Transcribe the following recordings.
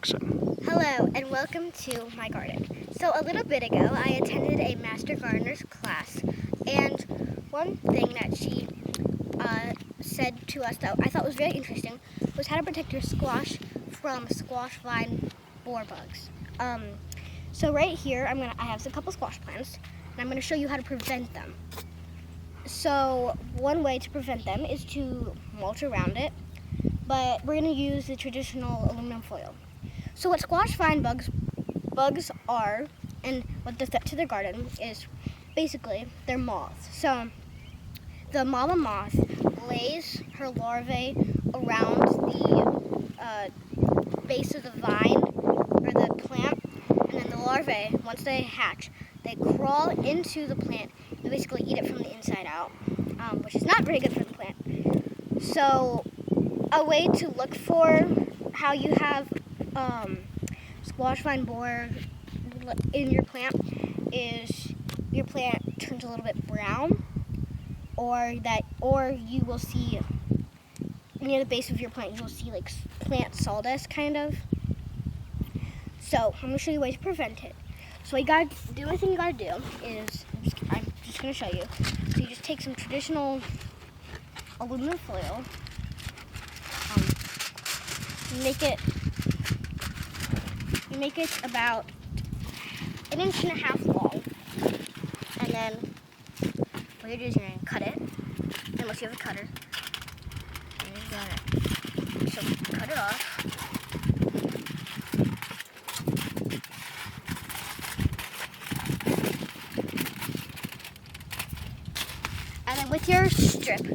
Hello and welcome to my garden. So a little bit ago I attended a Master Gardener's class, and one thing that she said to us that I thought was very interesting was how to protect your squash from squash vine borer bugs. So right here I have a couple squash plants and I'm going to show you how to prevent them. So one way to prevent them is to mulch around it, but we're going to use the traditional aluminum foil. So what squash vine bugs are, and what the threat to their garden is, basically they're moths. So the mama moth lays her larvae around the base of the vine or the plant, and then the larvae, once they hatch, they crawl into the plant and basically eat it from the inside out, which is not very good for the plant. So a way to look for how you have squash vine borer in your plant is your plant turns a little bit brown, or you will see near the base of your plant you'll see like plant sawdust kind of. So I'm gonna show you ways to prevent it. So the only thing you gotta do is I'm just gonna show you. So you just take some traditional aluminum foil, you make it about 1.5 inches long, and then what you're doing is you're going to cut it, unless you have a cutter. And you're going to cut it off. And then with your strip, so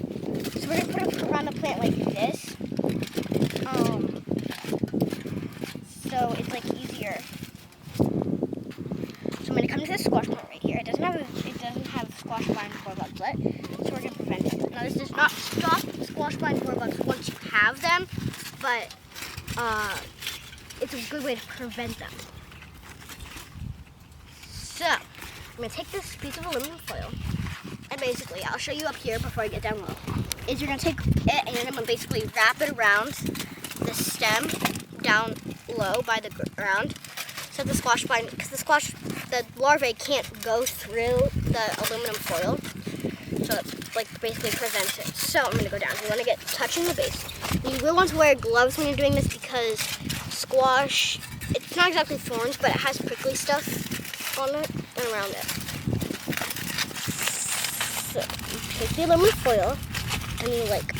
we're going to put it around the plant like this, so it's like easier. So I'm going to come to this squash plant right here. It doesn't have squash vine borer bugs yet, so we're going to prevent it. Now this does not stop squash vine borer bugs once you have them, but it's a good way to prevent them. So I'm going to take this piece of aluminum foil, and basically I'll show you up here before I get down low. You're going to take it and I'm going to basically wrap it around the stem down low by the ground, so the squash vine, because the larvae can't go through the aluminum foil, so it like basically prevents it. So I'm going to go down. You want to get touching the base. You will want to wear gloves when you're doing this because squash, it's not exactly thorns, but it has prickly stuff on it and around it. So you take the aluminum foil and you like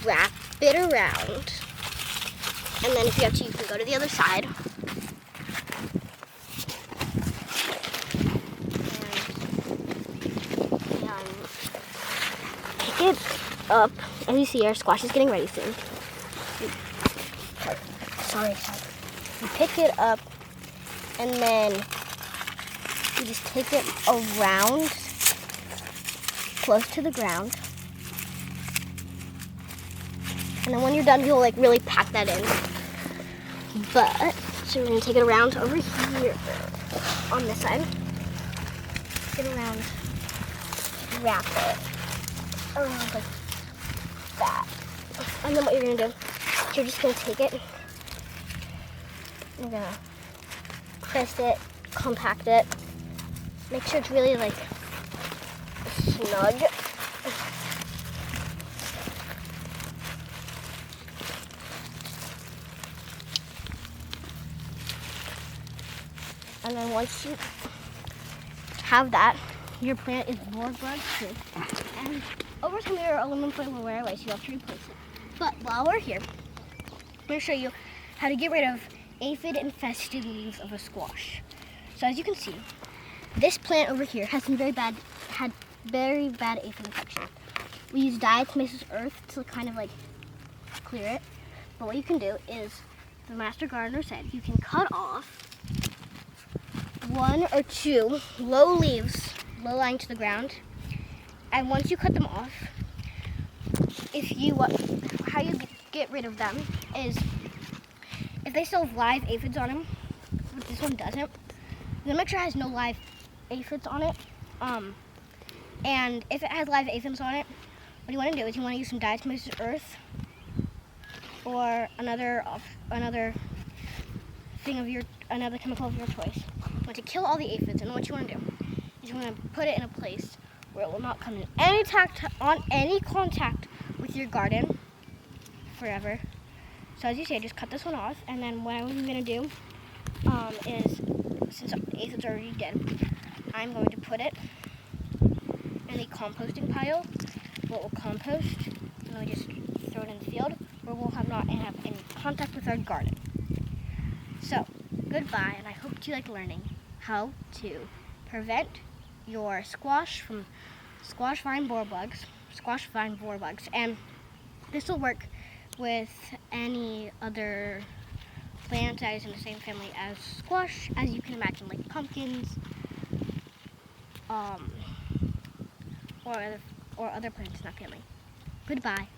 wrap it around. And then if you have to, you can go to the other side. And pick it up. As you see, our squash is getting ready soon. Sorry. You pick it up, and then you just take it around, close to the ground. And then when you're done, you'll like really pack that in. So we're gonna take it around over here on this side. Get around, wrap it around like that. And then what you're gonna do is you're just gonna take it, you're gonna press it, compact it, make sure it's really like snug. And then once you have that, your plant is borer bug free. And over time your aluminum foil will wear away, so you have to replace it. But while we're here, I'm going to show you how to get rid of aphid infested leaves of a squash. So as you can see, this plant over here had very bad aphid infection. We use diatomaceous earth to kind of like clear it. But what you can do is, the Master Gardener said, you can cut off 1 or 2 low leaves, low lying to the ground, and once you cut them off, how you get rid of them is, if they still have live aphids on them, but this one doesn't, then make sure it has no live aphids on it. And if it has live aphids on it, what you want to do is you want to use some diatomaceous earth or another another chemical of your choice. You want to kill all the aphids, and what you want to do is you want to put it in a place where it will not come in any contact with your garden forever. So as you say, just cut this one off, and then what I'm going to do is, since the aphids are already dead, I'm going to put it in a composting pile where it will compost, and we just throw it in the field where we'll not have any contact with our garden. So, goodbye, and I hope you like learning how to prevent your squash from squash vine borer bugs, and this will work with any other plant that is in the same family as squash, as you can imagine, like pumpkins, or other plants in that family. Goodbye.